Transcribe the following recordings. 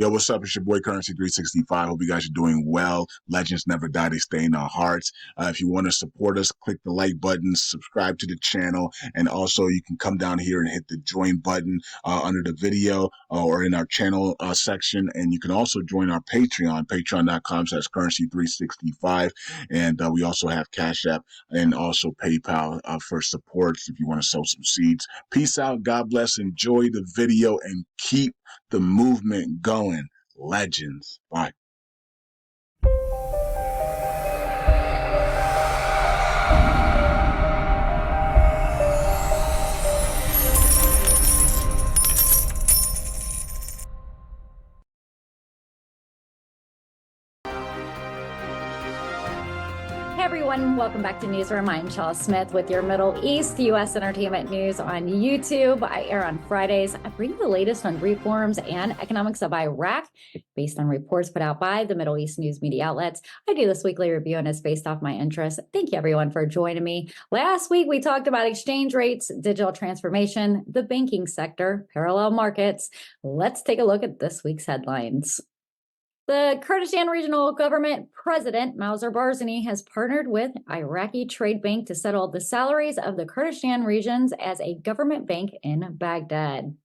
Yo, what's up? It's your boy Currency 365. Hope you guys are doing well. Legends never die, they stay in our hearts. If you want to support us, click the like button, subscribe to the channel, and also you can come down here and hit the join button under the video or in our channel section. And you can also join our Patreon, patreon.com/currency365. And we also have Cash App and also PayPal for support if you want to sow some seeds. Peace out. God bless. Enjoy the video and keep the movement going. Legends. Bye. Hey everyone, welcome back to Newsroom. I'm Chella Smith with your Middle East U.S. entertainment news on YouTube. I air on Fridays. I bring you the latest on reforms and economics of Iraq based on reports put out by the Middle East news media outlets. I do this weekly review and it's based off my interests. Thank you everyone for joining me. Last week we talked about exchange rates, digital transformation, the banking sector, parallel markets. Let's take a look at this week's headlines. The Kurdistan Regional Government President, Mauser Barzani, has partnered with Iraqi Trade Bank to settle the salaries of the Kurdistan regions as a government bank in Baghdad.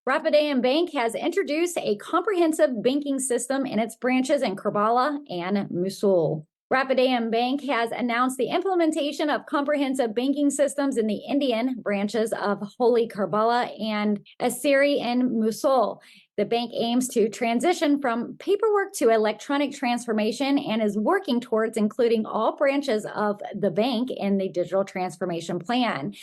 Rafidain Bank has introduced a comprehensive banking system in its branches in Karbala and Mosul. Rafidain Bank has announced the implementation of comprehensive banking systems in the Indian branches of Holy Karbala and Asiri in Mosul. The bank aims to transition from paperwork to electronic transformation and is working towards including all branches of the bank in the digital transformation plan.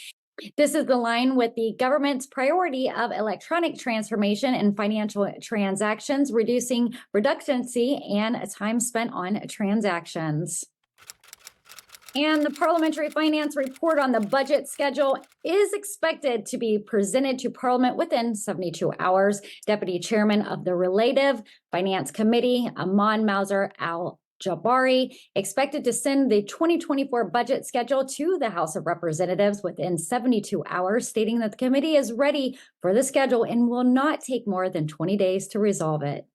This is in line with the government's priority of electronic transformation in financial transactions, reducing redundancy and time spent on transactions. And the Parliamentary Finance Report on the budget schedule is expected to be presented to Parliament within 72 hours. Deputy Chairman of the Relative Finance Committee, Aman Mauser Al-Jabari, expected to send the 2024 budget schedule to the House of Representatives within 72 hours, stating that the committee is ready for the schedule and will not take more than 20 days to resolve it.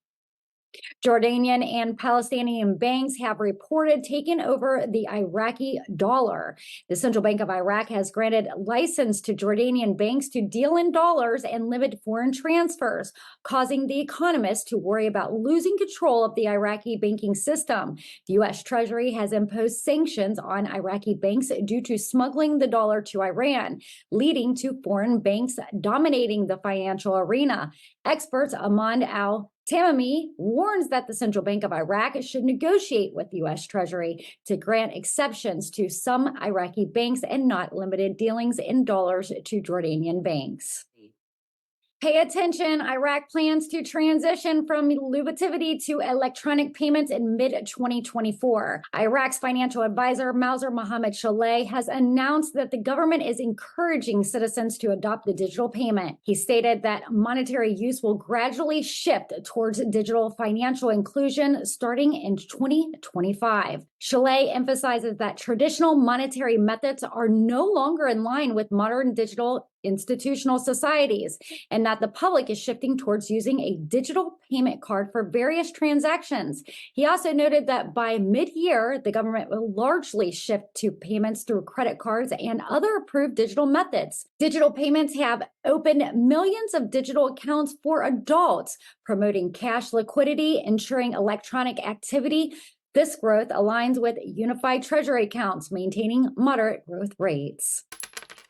Jordanian and Palestinian banks have reported taking over the Iraqi dollar. The Central Bank of Iraq has granted license to Jordanian banks to deal in dollars and limit foreign transfers, causing the economists to worry about losing control of the Iraqi banking system. The U.S. Treasury has imposed sanctions on Iraqi banks due to smuggling the dollar to Iran, leading to foreign banks dominating the financial arena. Experts Ahmad Al-Tamimi warns that the Central Bank of Iraq should negotiate with the U.S. Treasury to grant exceptions to some Iraqi banks and not limited dealings in dollars to Jordanian banks. Pay attention, Iraq plans to transition from lubativity to electronic payments in mid-2024. Iraq's financial advisor, Mauser Mohammed Chella, has announced that the government is encouraging citizens to adopt the digital payment. He stated that monetary use will gradually shift towards digital financial inclusion starting in 2025. Chella emphasizes that traditional monetary methods are no longer in line with modern digital institutional societies, and that the public is shifting towards using a digital payment card for various transactions. He also noted that by mid-year, the government will largely shift to payments through credit cards and other approved digital methods. Digital payments have opened millions of digital accounts for adults, promoting cash liquidity, ensuring electronic activity. This growth aligns with unified treasury accounts, maintaining moderate growth rates.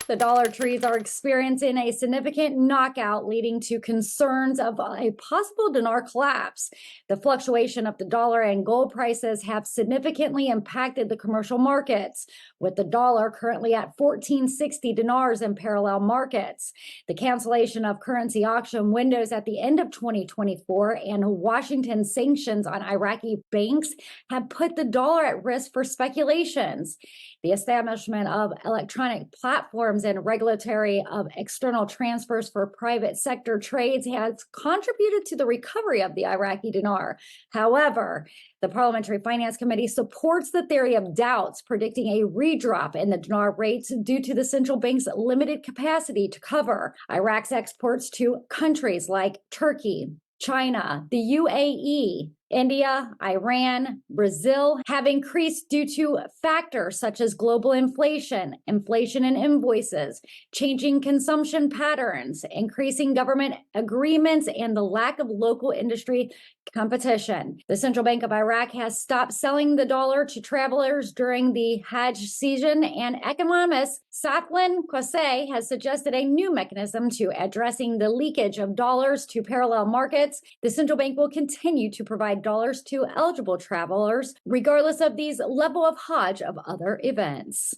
The dollar trees are experiencing a significant knockout, leading to concerns of a possible dinar collapse. The fluctuation of the dollar and gold prices have significantly impacted the commercial markets, with the dollar currently at 1460 dinars in parallel markets. The cancellation of currency auction windows at the end of 2024 and Washington's sanctions on Iraqi banks have put the dollar at risk for speculations. The establishment of electronic platforms and regulatory of external transfers for private sector trades has contributed to the recovery of the Iraqi dinar. However, the Parliamentary Finance Committee supports the theory of doubts, predicting a redrop in the dinar rates due to the central bank's limited capacity to cover Iraq's exports to countries like Turkey, China, the UAE, India, Iran, Brazil have increased due to factors such as global inflation, inflation in invoices, changing consumption patterns, increasing government agreements, and the lack of local industry competition. The Central Bank of Iraq has stopped selling the dollar to travelers during the Hajj season, and economist Safwan Qureshi has suggested a new mechanism to addressing the leakage of dollars to parallel markets. The central bank will continue to provide dollars to eligible travelers, regardless of these level of Hajj of other events.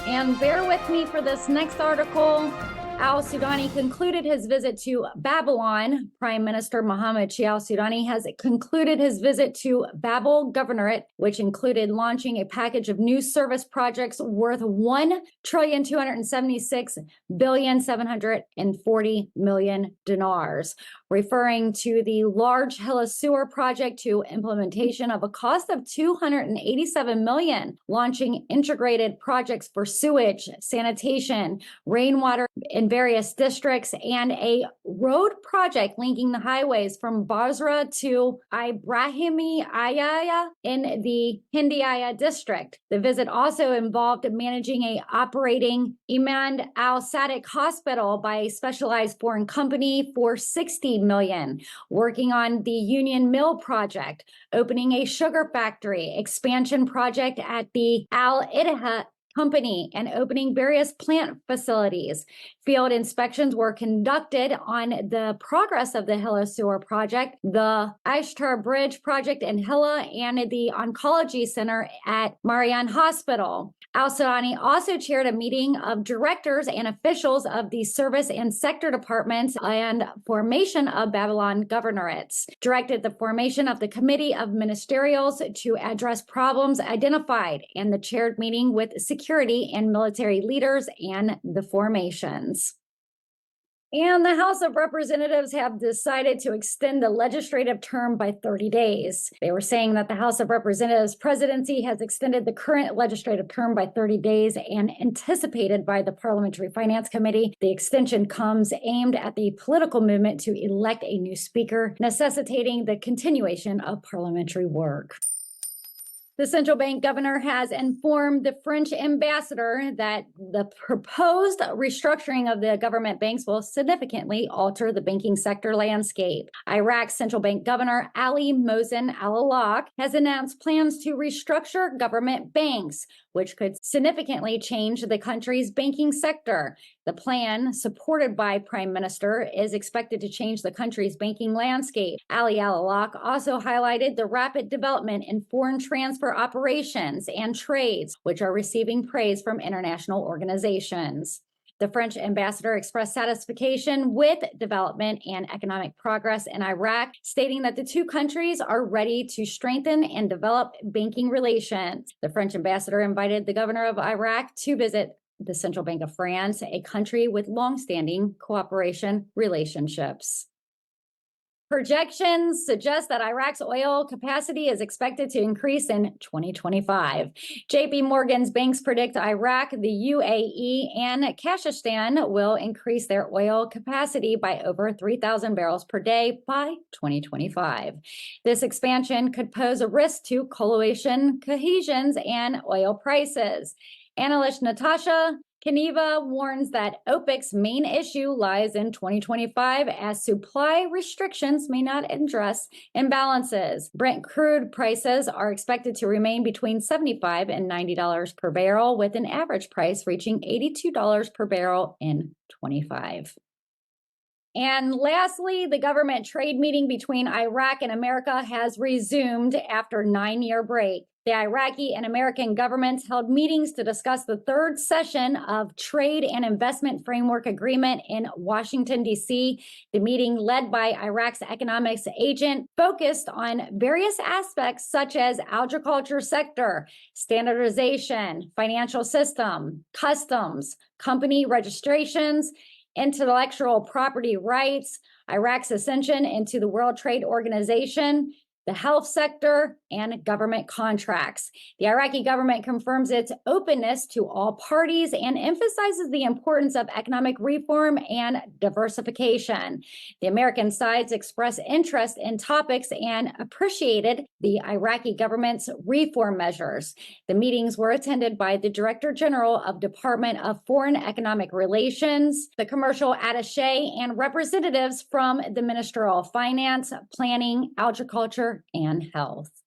And bear with me for this next article. Al-Sudani concluded his visit to Babylon. Prime Minister Mohammed Shia al-Sudani has concluded his visit to Babel Governorate, which included launching a package of new service projects worth $1,276,740,000,000 dinars, referring to the large Chella sewer project to implementation of a cost of $287 million, launching integrated projects for sewage, sanitation, rainwater in various districts, and a road project linking the highways from Basra to Ibrahimi Ayaya in the Hindiaya district. The visit also involved managing a operating Imad al-Sadiq hospital by a specialized foreign company for $60 million, working on the Union Mill project, opening a sugar factory, expansion project at the Al-Idaha company, and opening various plant facilities. Field inspections were conducted on the progress of the Chella sewer project, the Ishtar Bridge project in Chella, and the oncology center at Marian Hospital. Al-Sudani also chaired a meeting of directors and officials of the service and sector departments and formation of Babylon governorates, directed the formation of the committee of ministerials to address problems identified, and the chaired meeting with security and military leaders and the formations. And the House of Representatives have decided to extend the legislative term by 30 days. They were saying that the House of Representatives presidency has extended the current legislative term by 30 days, and anticipated by the Parliamentary Finance Committee, the extension comes aimed at the political movement to elect a new speaker, necessitating the continuation of parliamentary work. The central bank governor has informed the French ambassador that the proposed restructuring of the government banks will significantly alter the banking sector landscape. Iraq's central bank governor Ali Mohsen Al-Alaq has announced plans to restructure government banks, which could significantly change the country's banking sector. The plan, supported by Prime Minister, is expected to change the country's banking landscape. Ali Al-Alaq also highlighted the rapid development in foreign transfer operations and trades, which are receiving praise from international organizations. The French ambassador expressed satisfaction with development and economic progress in Iraq, stating that the two countries are ready to strengthen and develop banking relations. The French ambassador invited the governor of Iraq to visit the Central Bank of France, a country with long-standing cooperation relationships. Projections suggest that Iraq's oil capacity is expected to increase in 2025. JP Morgan's banks predict Iraq, the UAE, and Kazakhstan will increase their oil capacity by over 3,000 barrels per day by 2025. This expansion could pose a risk to coalition cohesions and oil prices. Analyst Natasha Kaneva warns that OPEC's main issue lies in 2025, as supply restrictions may not address imbalances. Brent crude prices are expected to remain between $75 and $90 per barrel, with an average price reaching $82 per barrel in 25. And lastly, the government trade meeting between Iraq and America has resumed after a 9-year break. The Iraqi and American governments held meetings to discuss the third session of Trade and Investment Framework Agreement in Washington, D.C. The meeting, led by Iraq's economics agent, focused on various aspects such as agriculture sector, standardization, financial system, customs, company registrations, intellectual property rights, Iraq's ascension into the World Trade Organization, the health sector, and government contracts. The Iraqi government confirms its openness to all parties and emphasizes the importance of economic reform and diversification. The American sides expressed interest in topics and appreciated the Iraqi government's reform measures. The meetings were attended by the Director General of Department of Foreign Economic Relations, the commercial attaché, and representatives from the Ministerial of Finance, Planning, Agriculture, and Health.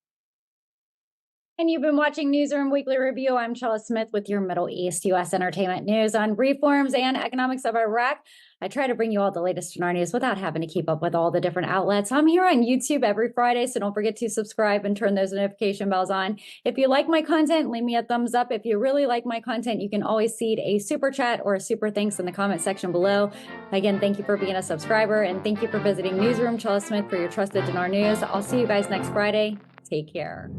And you've been watching Newsroom Weekly Review. I'm Chella Smith with your Middle East U.S. entertainment news on reforms and economics of Iraq. I try to bring you all the latest in our news without having to keep up with all the different outlets. I'm here on YouTube every Friday, so don't forget to subscribe and turn those notification bells on. If you like my content, leave me a thumbs up. If you really like my content, you can always seed a super chat or a super thanks in the comment section below. Again, thank you for being a subscriber, and thank you for visiting Newsroom. Chella Smith for your trusted Dinar news. I'll see you guys next Friday. Take care.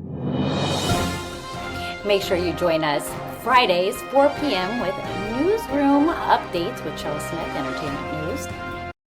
Make sure you join us Fridays, 4 p.m. with Newsroom Updates with Chella Smith Entertainment News.